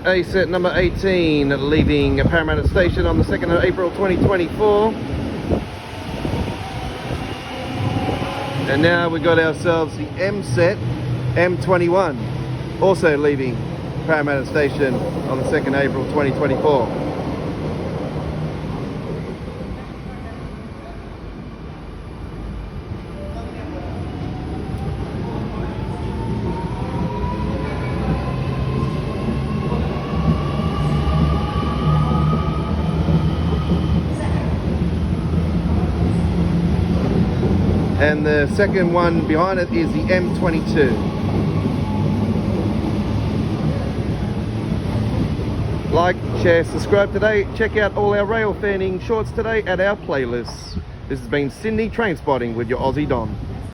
ASET number 18 leaving Parramatta Station on the 2nd of April 2024. And now we've got ourselves the M-set M21 also leaving Parramatta Station on the 2nd of April 2024. And the second one behind it is the M22. Like, share, subscribe today. Check out all our rail fanning shorts today at our playlists. This has been Sydney Train Spotting with your Aussie Don.